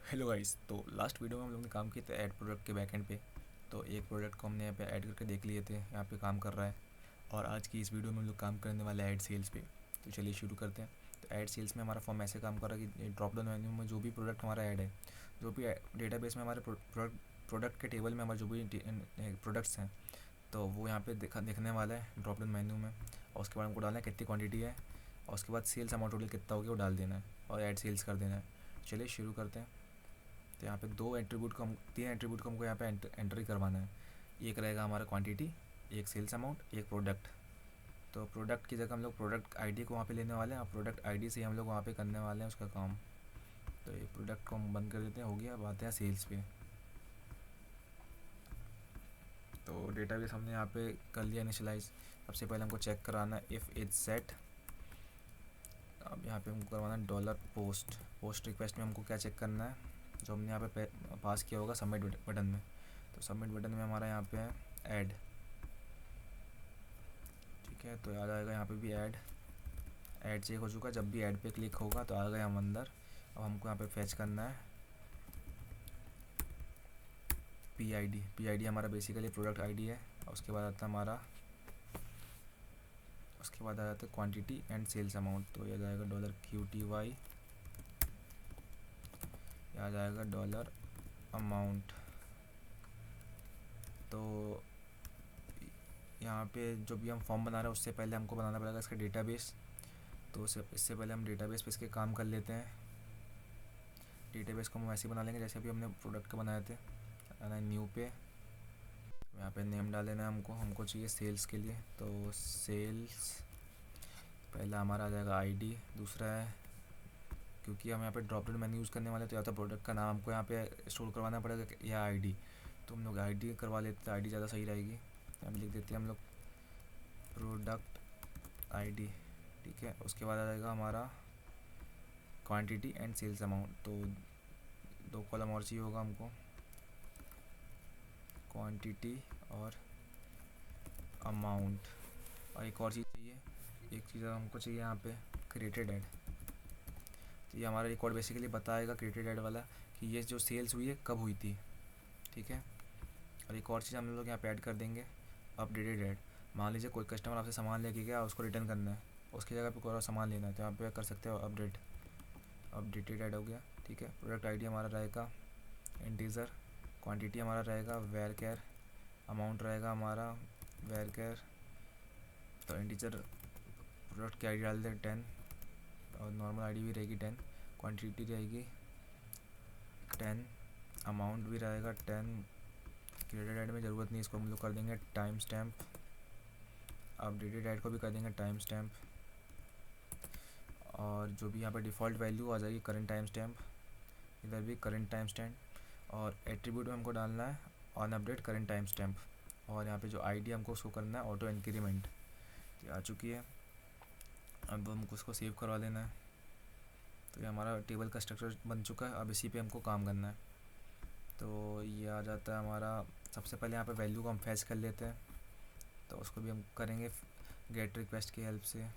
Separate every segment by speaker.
Speaker 1: Hello guys. तो last video में हम लोग ने काम किया था ऐड प्रोडक्ट के बैकएंड पे। तो एक प्रोडक्ट को हमने यहाँ पे ऐड करके देख लिए थे, यहाँ पे काम कर रहा है। और आज की इस वीडियो में हम लोग काम करने वाले हैं ऐड सेल्स पे। तो चलिए शुरू करते हैं। तो ऐड सेल्स में हमारा फॉर्म ऐसे काम कर रहा है कि ड्रॉप डाउन मेन्यू में जो भी प्रोडक्ट हमारा ऐड है, जो भी डेटाबेस में हमारे प्रोडक्ट के टेबल में हमारे जो भी प्रोडक्ट्स हैं, तो वो यहाँ पे देखने वाला है ड्रॉप डाउन मेन्यू में। और उसके बाद हमको डालना है कितनी क्वांटिटी है, और उसके बाद सेल्स अमाउंट टोटल कितना हो गया वो डाल देना है और ऐड सेल्स कर देना है। चलिए शुरू करते हैं। तो यहाँ पे तीन एट्रीब्यूट को हमको यहाँ पे एंट्री करवाना है। एक रहेगा हमारा क्वांटिटी, एक सेल्स अमाउंट, एक प्रोडक्ट। तो प्रोडक्ट की जगह हम लोग प्रोडक्ट आईडी को वहाँ पे लेने वाले हैं, और प्रोडक्ट आईडी से ही हम लोग वहाँ पे करने वाले हैं उसका काम। तो ये प्रोडक्ट को हम बंद कर देते हैं, हो गया। अब आते हैं सेल्स पे। तो डेटाबेस हमने यहाँ पे कर लिया इनिशियलाइज। सबसे पहले हमको चेक कराना है इफ़ इज सेट। अब यहाँ पे हमको करवाना है पोस्ट रिक्वेस्ट में हमको क्या चेक करना है, जो हमने यहाँ पे पास किया होगा सबमिट बटन में। तो सबमिट बटन में हमारा यहाँ पे है ऐड। ठीक है, तो याद आएगा यहाँ पे भी ऐड चेक हो चुका। जब भी ऐड पे क्लिक होगा तो आ गए हम अंदर। अब हमको यहाँ पे फैच करना है पी आई डी हमारा बेसिकली प्रोडक्ट आईडी है। और उसके बाद आता है आ जाता है क्वांटिटी एंड सेल्स अमाउंट। तो यह जाएगा $QTY, यह जाएगा $अमाउंट। तो यहाँ पे जो भी हम फॉर्म बना रहे हैं उससे पहले हमको बनाना पड़ेगा इसका डेटाबेस। तो इससे पहले हम डेटाबेस पे इसके काम कर लेते हैं। डेटाबेस को हम वैसे ही बना लेंगे जैसे अभी हमने प्रोडक्ट का बनाए थे। आना है न्यू पे, यहाँ पे नेम डाल देना है हमको चाहिए सेल्स के लिए। तो सेल्स पहला हमारा आ जाएगा आईडी। दूसरा है, क्योंकि हम यहाँ पे ड्रॉप डाउन मेन्यू यूज़ करने वाले, तो या तो प्रोडक्ट का नाम हमको यहाँ पे स्टोर करवाना पड़ेगा या आईडी। तो हम लोग आईडी करवा लेते हैं, आईडी ज़्यादा सही रहेगी। यहाँ लिख देते हैं हम लोग प्रोडक्ट आईडी। ठीक है, उसके बाद आ जाएगा हमारा क्वांटिटी एंड सेल्स अमाउंट। तो 2 कॉलम और चाहिए होगा हमको, क्वांटिटी और अमाउंट। और एक और चीज़ चाहिए, एक चीज़ हमको चाहिए यहाँ पे क्रिएटेड ऐड। तो ये हमारा रिकॉर्ड बेसिकली बताएगा क्रिएटेड ऐड वाला कि ये जो सेल्स हुई है कब हुई थी। ठीक है, और एक और चीज़ हम लोग यहाँ पे ऐड कर देंगे अपडेटेड ऐड। मान लीजिए कोई कस्टमर आपसे सामान लेके गया, उसको रिटर्न करना है, उसकी जगह पे कोई और सामान लेना है, तो यहाँ पे कर सकते हो अपडेटेड ऐड हो गया। ठीक है, प्रोडक्ट आईडी हमारा रहेगा इंटीजर, क्वांटिटी हमारा रहेगा वेर केयर, अमाउंट रहेगा हमारा वेर केयर। तो इंटीजर प्रोडक्ट की आईडी डाल दें 10, और नॉर्मल आईडी भी रहेगी 10, क्वांटिटी रहेगी 10, अमाउंट भी रहेगा 10। क्रेडिट ऐड में ज़रूरत नहीं, इसको हम लोग कर देंगे टाइम स्टैम्प। अपडेटेड ऐड को भी कर देंगे टाइम स्टैम्प। और जो भी यहाँ पर डिफ़ॉल्ट वैल्यू आ जाएगी करंट टाइम स्टैम्प, इधर भी करंट टाइम स्टैम्प। और एट्रीब्यूट में हमको डालना है on update current time stamp. और यहाँ पे जो आईडी हमको उसको करना है ऑटो इंक्रीमेंट। ये आ चुकी है, अब हमको उसको सेव करवा लेना है। तो ये हमारा टेबल का स्ट्रक्चर बन चुका है, अब इसी पे हमको काम करना है। तो ये आ जाता है हमारा। सबसे पहले यहाँ पे वैल्यू को हम फैच कर लेते हैं, तो उसको भी हम करेंगे गेट रिक्वेस्ट की हेल्प से।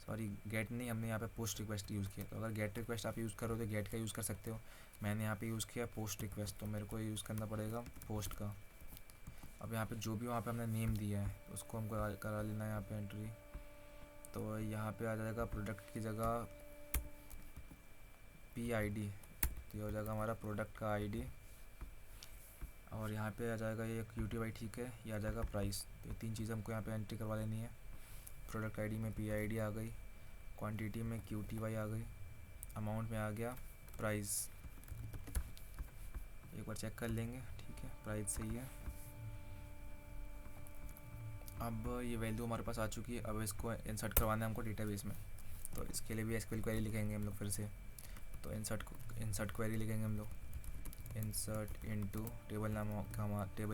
Speaker 1: सॉरी, गेट नहीं, हमने यहाँ पे पोस्ट रिक्वेस्ट यूज़ किया। तो अगर गेट रिक्वेस्ट आप यूज़ करो तो गेट का यूज़ कर सकते हो। मैंने यहाँ पे यूज़ किया पोस्ट रिक्वेस्ट, तो मेरे को यूज़ करना पड़ेगा पोस्ट का। अब यहाँ पे जो भी वहाँ पे हमने नेम दिया है उसको हम करा लेना है यहाँ पे एंट्री। तो यहाँ पे आ जाएगा प्रोडक्ट की जगह PID, तो ये हो जाएगा हमारा प्रोडक्ट का आईडी। और यहाँ पे आ जाएगा ये QTY। ठीक है, ये आ जाएगा प्राइस। तो ये 3 चीज़ें हमको यहाँ पे एंट्री करवा लेनी है। प्रोडक्ट आईडी में PID आ गई, क्वांटिटी में QTY आ गई, अमाउंट में आ गया प्राइस। एक बार चेक कर लेंगे। ठीक है, प्राइस सही है। अब ये वैल्यू हमारे पास आ चुकी है। अब इसको इंसर्ट करवाना है हमको डेटाबेस में। तो इसके लिए भी SQL क्वेरी लिखेंगे हम लोग फिर से। तो इंसर्ट क्वेरी लिखेंगे हम लोग, इंसर्ट इनटू टेबल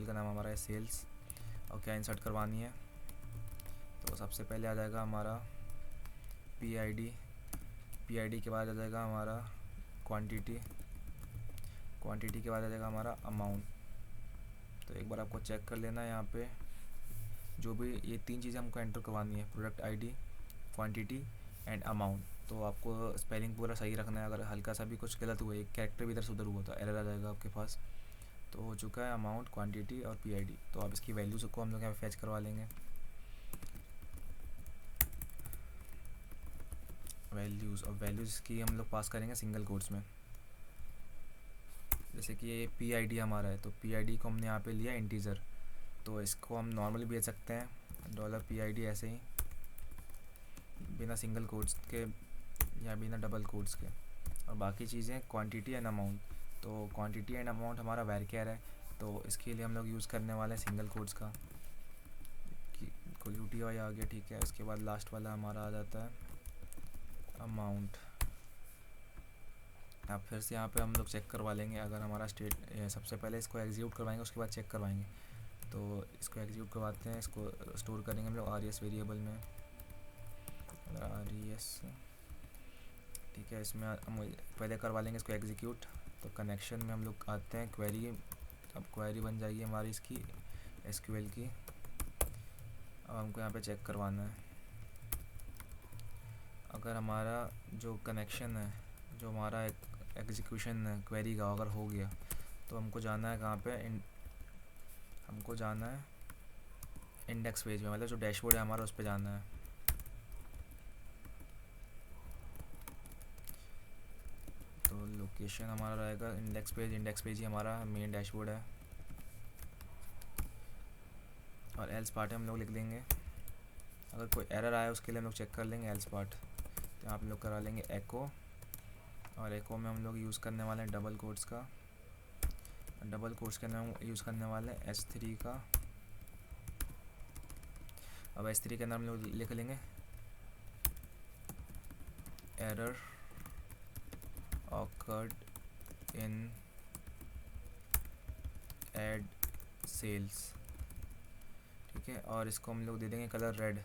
Speaker 1: का नाम हमारा है सेल्स। और क्या इंसर्ट करवानी है, तो सबसे पहले आ जाएगा हमारा PID के बाद आ जाएगा हमारा क्वांटिटी के बाद आ जाएगा हमारा अमाउंट। तो एक बार आपको चेक कर लेना है यहाँ पे जो भी ये 3 चीज़ें हमको एंटर करवानी है, product ID, quantity and amount. तो आपको स्पेलिंग पूरा सही रखना है। अगर हल्का सा भी कुछ गलत हुआ, एक कैरेक्टर भी इधर से उधर हुआ तो एरर आ जाएगा आपके पास। तो हो चुका है अमाउंट, क्वांटिटी और पीआईडी। तो अब इसकी वैल्यूज़ को हम लोग यहाँ पे फैच करवा लेंगे। वैल्यूज़, और वैल्यूज़ की हम लोग पास करेंगे सिंगल कोट्स में। जैसे कि ये पीआईडी हमारा है, तो पीआईडी को हमने यहाँ पे लिया इंटीजर, तो इसको हम नॉर्मली भेज सकते हैं $PID ऐसे ही, बिना सिंगल कोट्स के या बिना डबल कोट्स के। और बाकी चीज़ें क्वांटिटी एंड अमाउंट, तो क्वांटिटी एंड अमाउंट हमारा वेरकेयर है, तो इसके लिए हम लोग यूज़ करने वाले हैं सिंगल कोट्स का। UTI आ गया, ठीक है। उसके बाद लास्ट वाला हमारा आ जाता है अमाउंट। अब फिर से यहाँ पे हम लोग चेक करवा लेंगे अगर हमारा स्टेट, सबसे पहले इसको एग्जीक्यूट करवाएंगे, उसके बाद चेक करवाएंगे। तो इसको एग्जीक्यूट करवाते हैं, इसको स्टोर करेंगे हम लोग RES वेरिएबल में, RES, ठीक है। इसमें हम पहले करवा लेंगे इसको एग्जीक्यूट। तो कनेक्शन में हम लोग आते हैं क्वेरी, अब क्वेरी बन जाएगी हमारी इसकी SQL की। अब हमको यहाँ पे चेक करवाना है अगर हमारा जो कनेक्शन है, जो हमारा एग्जीक्यूशन है क्वेरी का अगर हो गया, तो हमको जाना है कहाँ पे, हमको जाना है इंडेक्स पेज में, मतलब जो डैशबोर्ड है हमारा उस पर जाना है। तो लोकेशन हमारा रहेगा इंडेक्स पेज, इंडेक्स पेज ही हमारा मेन डैशबोर्ड है। और एल्स पार्ट हम लोग लिख देंगे, अगर कोई एरर आया उसके लिए हम लोग चेक कर लेंगे एल्स पार्ट। तो यहाँ पे लोग करा लेंगे एको, और एको में हम लोग यूज़ करने वाले हैं डबल कोट्स का। डबल कोट्स के अंदर हम यूज़ करने वाले हैं S3 का। अब S3 के अंदर हम लोग लिख लेंगे error occurred in ad sales, ठीक है। और इसको हम लोग दे देंगे कलर रेड,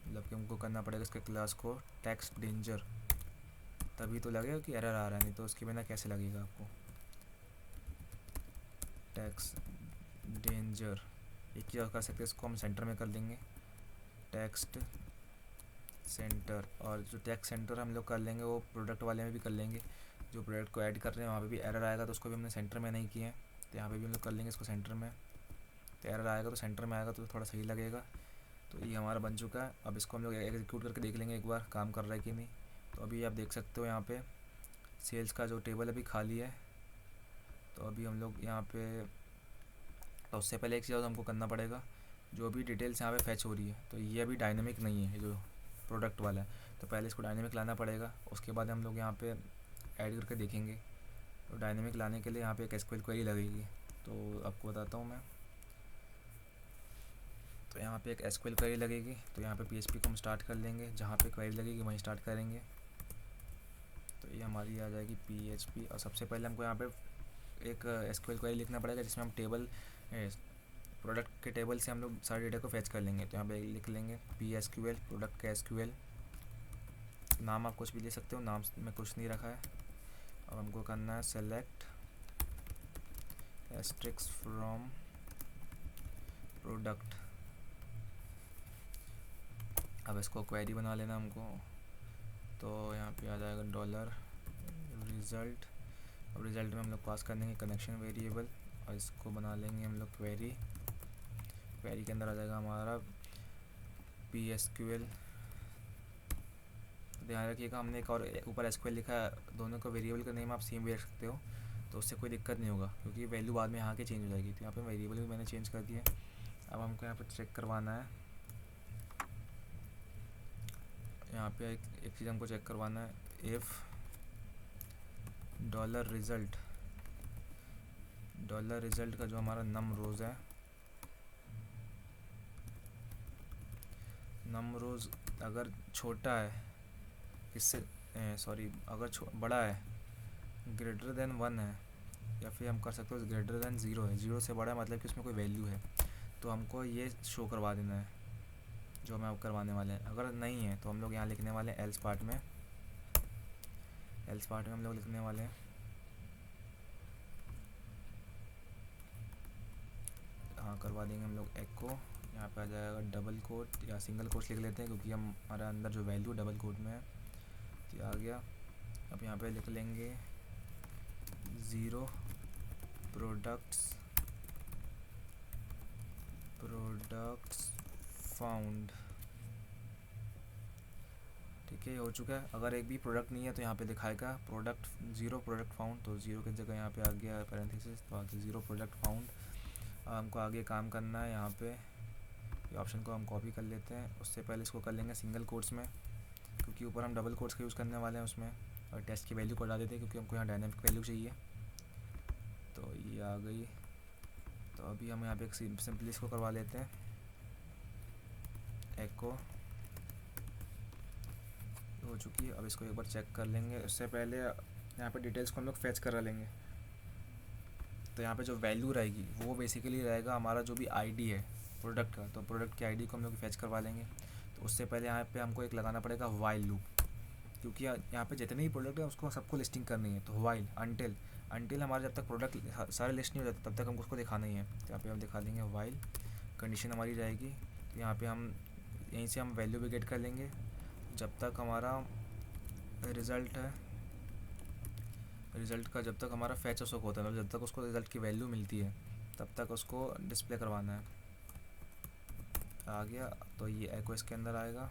Speaker 1: मतलब कि हमको करना पड़ेगा इसके क्लास को टेक्स्ट डेंजर, तभी तो लगेगा कि एरर आ रहा है, नहीं तो उसके बिना कैसे लगेगा आपको। टेक्स्ट डेंजर, एक चीज़ और कर सकते हैं, इसको हम सेंटर में कर देंगे टेक्स्ट सेंटर। और जो टेक्स्ट सेंटर हम लोग कर लेंगे वो प्रोडक्ट वाले में भी कर लेंगे, जो प्रोडक्ट को ऐड कर रहे हैं वहाँ पे भी एरर आएगा, तो उसको भी हमने सेंटर में नहीं किया है, तो यहाँ पे भी हम लोग कर लेंगे इसको सेंटर में। तो एरर आएगा तो सेंटर में आएगा तो थोड़ा सही लगेगा। तो ये हमारा बन चुका है। अब इसको हम लोग एग्जीक्यूट करके देख लेंगे एक बार काम कर रहा है कि नहीं। तो अभी आप देख सकते हो यहाँ पे सेल्स का जो टेबल अभी खाली है। तो अभी हम लोग यहाँ पे, तो उससे पहले एक चीज़ हमको करना पड़ेगा, जो भी डिटेल्स यहाँ पे फैच हो रही है, तो ये अभी डायनेमिक नहीं है, जो प्रोडक्ट वाला है, तो पहले इसको डायनेमिक लाना पड़ेगा। उसके बाद हम लोग यहाँ पे ऐड करके देखेंगे। तो डायनेमिक लाने के लिए यहाँ पे एक SQL क्वेरी लगेगी, तो आपको बताता हूँ मैं। तो यहाँ पे एक SQL क्वेरी लगेगी, तो यहाँ पे PHP को हम स्टार्ट कर लेंगे, जहाँ पे क्वेरी लगेगी वहीं स्टार्ट करेंगे। तो ये हमारी आ जाएगी PHP, और सबसे पहले हमको यहाँ पे एक SQL क्वेरी लिखना पड़ेगा जिसमें हम टेबल, प्रोडक्ट के टेबल से हम लोग सारे डेटा को फैच कर लेंगे। तो यहाँ पे लिख लेंगे PSQL, प्रोडक्ट का SQL। नाम आप कुछ भी ले सकते हो, नाम में कुछ नहीं रखा है। और हमको करना है सेलेक्ट एस्ट्रिक्स फ्रॉम प्रोडक्ट। अब इसको क्वेरी बना लेना हमको। तो यहाँ पे आ जाएगा डॉलर रिज़ल्ट। अब रिज़ल्ट में हम लोग पास कर देंगे कनेक्शन वेरिएबल, और इसको बना लेंगे हम लोग क्वेरी। क्वेरी के अंदर आ जाएगा हमारा PSQL। ध्यान रखिएगा हमने एक और ऊपर SQL लिखा है, दोनों का वेरिएबल का नेम आप सेम भी रख सकते हो, तो उससे कोई दिक्कत नहीं होगा, क्योंकि वैल्यू बाद में यहाँ के चेंज हो जाएगी। तो यहाँ पे वेरिएबल भी मैंने चेंज कर दिया। अब हमको यहाँ पे चेक करवाना है, यहाँ पे एक चीज़ हमको चेक करवाना है, इफ़ डॉलर रिज़ल्ट का जो हमारा नम रोज़ है, नम रोज़ अगर छोटा है इससे, सॉरी, अगर बड़ा है, ग्रेटर देन 1 है, या फिर हम कर सकते हो ग्रेटर देन 0 है, 0 से बड़ा है मतलब कि उसमें कोई वैल्यू है, तो हमको ये शो करवा देना है जो हमें अब करवाने वाले हैं। अगर नहीं है तो हम लोग यहाँ लिखने वाले हैं एल्स पार्ट में, हम लोग लिखने वाले हैं, हाँ करवा देंगे हम लोग एको। यहाँ पे आ जाएगा डबल कोट या सिंगल कोट लिख लेते हैं, क्योंकि हमारा अंदर जो वैल्यू डबल कोट में है। ये आ गया। अब यहाँ पे लिख लेंगे 0 प्रोडक्ट्स फाउंड। ठीक है, ये हो चुका है। अगर एक भी प्रोडक्ट नहीं है तो यहाँ पे दिखाएगा 0 प्रोडक्ट फाउंड, तो 0 की जगह यहाँ पे आ गया पैरेंथेसिस, तो आगे 0 प्रोडक्ट फाउंड। हमको आगे काम करना है। यहाँ पे ये ऑप्शन को हम कॉपी कर लेते हैं। उससे पहले इसको कर लेंगे सिंगल कोट्स में, क्योंकि ऊपर हम डबल कोट्स का यूज़ करने वाले हैं उसमें। और टेस्ट की वैल्यू को हटा देते हैं क्योंकि हमको यहाँ डायनामिक वैल्यू चाहिए। तो ये आ गई। तो अभी हम यहाँ पे एक सिंपली इसको करवा लेते हैं एको, हो चुकी है। अब इसको एक बार चेक कर लेंगे। उससे पहले यहाँ पे डिटेल्स को हम लोग फैच करा लेंगे। तो यहाँ पे जो वैल्यू रहेगी वो बेसिकली रहेगा हमारा जो भी आईडी है प्रोडक्ट का, तो प्रोडक्ट की आईडी को हम लोग फैच करवा लेंगे। तो उससे पहले यहाँ पे हमको एक लगाना पड़ेगा वाइल लूप, क्योंकि यहाँ पे जितने भी प्रोडक्ट है उसको सबको लिस्टिंग करनी है। तो वाइल अनटिल हमारे जब तक प्रोडक्ट सारे लिस्ट नहीं हो जाते तब तक हमको उसको दिखाना ही है। तो यहाँ पे हम दिखा देंगे वाइल कंडीशन हमारी रहेगी। तो यहाँ पे हम यहीं से हम वैल्यू भी गेट कर लेंगे जब तक हमारा रिज़ल्ट है। रिज़ल्ट का जब तक हमारा फैच उसको होता है, मतलब जब तक उसको रिज़ल्ट की वैल्यू मिलती है तब तक उसको डिस्प्ले करवाना है। आ गया। तो ये एको इसके अंदर आएगा।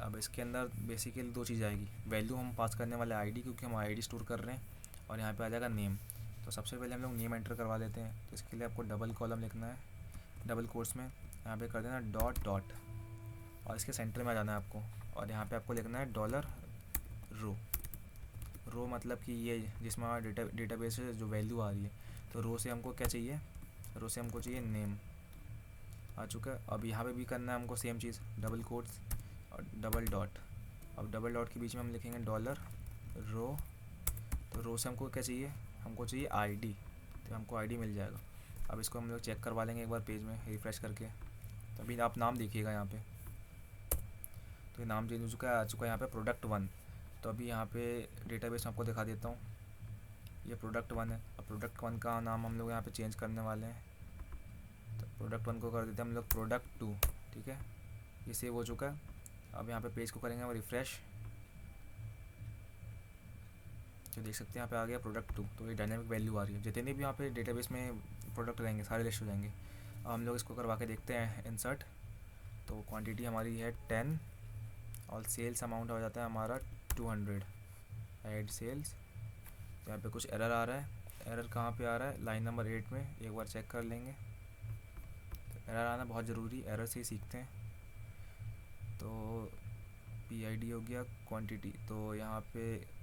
Speaker 1: अब इसके अंदर बेसिकली दो चीज़ आएगी। वैल्यू हम पास करने वाले आईडी, क्योंकि हम आईडी स्टोर कर रहे हैं, और यहाँ पे आ जाएगा नेम। तो सबसे पहले हम लोग नेम एंटर करवा लेते हैं। तो इसके लिए आपको डबल कॉलम लिखना है, डबल कोट्स में यहाँ पे कर देना डॉट डॉट, और इसके सेंटर में आ जाना है आपको। और यहाँ पे आपको लिखना है डॉलर रो मतलब कि ये जिसमें हमारा डेटाबेस से जो वैल्यू आ रही है। तो रो से हमको क्या चाहिए, रो से हमको चाहिए नेम। आ चुका है। अब यहाँ पे भी करना है हमको सेम चीज़, डबल कोट्स और डबल डॉट। अब डबल डॉट के बीच में हम लिखेंगे डॉलर रो। तो रो से हमको क्या चाहिए, हमको चाहिए आईडी, तो हमको आईडी मिल जाएगा। अब इसको हम लोग चेक करवा लेंगे एक बार पेज में रिफ़्रेश करके। तो अभी आप नाम देखिएगा यहाँ पे, तो ये नाम चेंज हो चुका है, आ चुका है यहाँ पे प्रोडक्ट 1। तो अभी यहाँ पे डेटाबेस में आपको दिखा देता हूँ, ये प्रोडक्ट 1 है। अब प्रोडक्ट 1 का नाम हम लोग यहाँ पे चेंज करने वाले हैं। तो प्रोडक्ट 1 को कर देते हैं हम लोग प्रोडक्ट 2। ठीक है, ये सेव हो चुका है। अब यहाँ पे पेज को करेंगे हम रिफ़्रेश, तो देख सकते हैं यहाँ पे आ गया प्रोडक्ट 2। तो ये डायनामिक वैल्यू आ रही है। जितने भी यहाँ पे डेटाबेस में प्रोडक्ट रहेंगे सारे लिस्ट हो जाएंगे। अब हम लोग इसको करवा के देखते हैं इंसर्ट। तो क्वांटिटी हमारी है 10 और सेल्स अमाउंट हो जाता है हमारा 200। Ad sales. तो यहाँ पे कुछ एरर आ रहा है। एरर कहाँ पे आ रहा है, लाइन नंबर 8 में। एक बार चेक कर लेंगे। तो एरर आना बहुत ज़रूरी, एरर से ही सीखते हैं। तो PID हो गया क्वांटिटी। तो यहाँ पे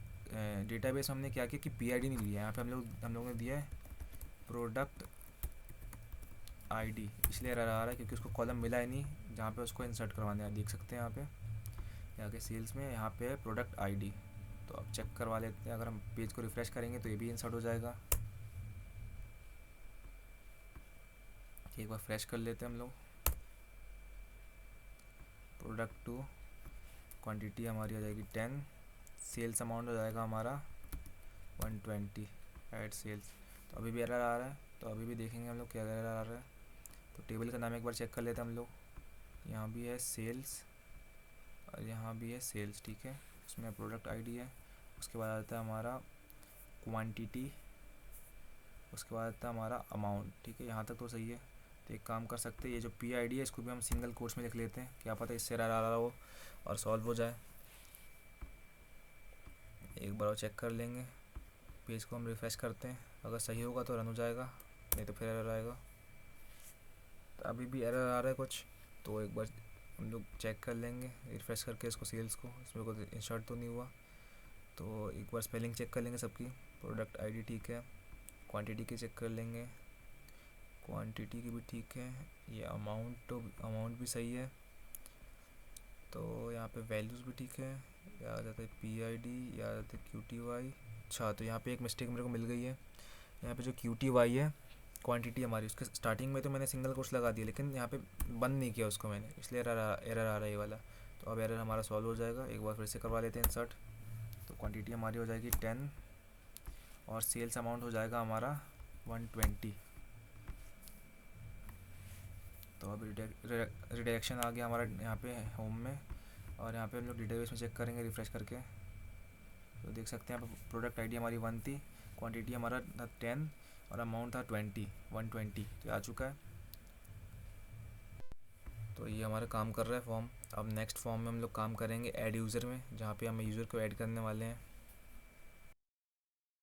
Speaker 1: डेटाबेस हमने क्या किया कि PID नहीं लिया, यहाँ पे हम लोगों ने दिया है प्रोडक्ट आईडी। इसलिए एरर आ रहा है क्योंकि उसको कॉलम मिला ही नहीं जहाँ पे उसको इंसर्ट करवाने हैं। देख सकते हैं यहाँ पे सेल्स में यहाँ पे प्रोडक्ट आईडी। तो अब चेक करवा लेते हैं। अगर हम पेज को रिफ़्रेश करेंगे तो ये भी इंसर्ट हो जाएगा। एक बार फ्रेश कर लेते हैं हम लोग। प्रोडक्ट 2 क्वांटिटी हमारी आ जाएगी 10, सेल्स अमाउंट हो जाएगा हमारा 120। Ad sales. तो अभी भी एरर आ रहा है, तो अभी भी देखेंगे हम लोग क्या एरर आ रहा है। तो टेबल का नाम एक बार चेक कर लेते हैं हम लोग। यहाँ भी है सेल्स और यहाँ भी है सेल्स। ठीक है, उसमें प्रोडक्ट आईडी है। उसके बाद आता है हमारा क्वांटिटी, उसके बाद आता है हमारा अमाउंट। ठीक है, यहाँ तक तो सही है। तो एक काम कर सकते हैं, ये जो PID है इसको भी हम सिंगल कोट्स में लिख लेते हैं, क्या पता इससे एरर आ रहा हो और सॉल्व हो जाए। एक बार और चेक कर लेंगे। पेज को हम रिफ़्रेश करते हैं, अगर सही होगा तो रन हो जाएगा, नहीं तो फिर एरर आएगा। तो अभी भी एरर आ रहा है कुछ, तो एक बार हम लोग चेक कर लेंगे रिफ़्रेश करके इसको, सेल्स को। इसमें कोई इंसर्ट तो नहीं हुआ। तो एक बार स्पेलिंग चेक कर लेंगे सबकी। प्रोडक्ट आईडी ठीक है, क्वांटिटी की चेक कर लेंगे, क्वांटिटी की भी ठीक है। ये अमाउंट भी सही है। तो यहाँ पे वैल्यूज़ भी ठीक है। या आ जाता है PID, या आ जाता है QTY। अच्छा, तो यहाँ पे एक मिस्टेक मेरे को मिल गई है। यहाँ पे जो QTY है क्वांटिटी हमारी, उसके स्टार्टिंग में तो मैंने सिंगल कोट्स लगा दिया, लेकिन यहाँ पे बंद नहीं किया उसको मैंने, इसलिए एरर आ रहा है ये वाला। तो अब एरर हमारा सॉल्व हो जाएगा। एक बार फिर से करवा लेते हैं इंसर्ट। तो क्वांटिटी हमारी हो जाएगी 10 और सेल्स अमाउंट हो जाएगा हमारा 120। तो अब रिडायरेक्शन आ गया हमारा यहाँ पे होम में। और यहाँ पे हम लोग डेटाबेस में चेक करेंगे रिफ़्रेश करके, तो देख सकते हैं यहाँ पर प्रोडक्ट आईडी हमारी 1 थी, क्वांटिटी हमारा था 10 और अमाउंट था 120, तो आ चुका है। तो ये हमारा काम कर रहा है फॉर्म। अब नेक्स्ट फॉर्म में हम लोग काम करेंगे ऐड यूज़र में, जहाँ पे हम यूज़र को ऐड करने वाले हैं।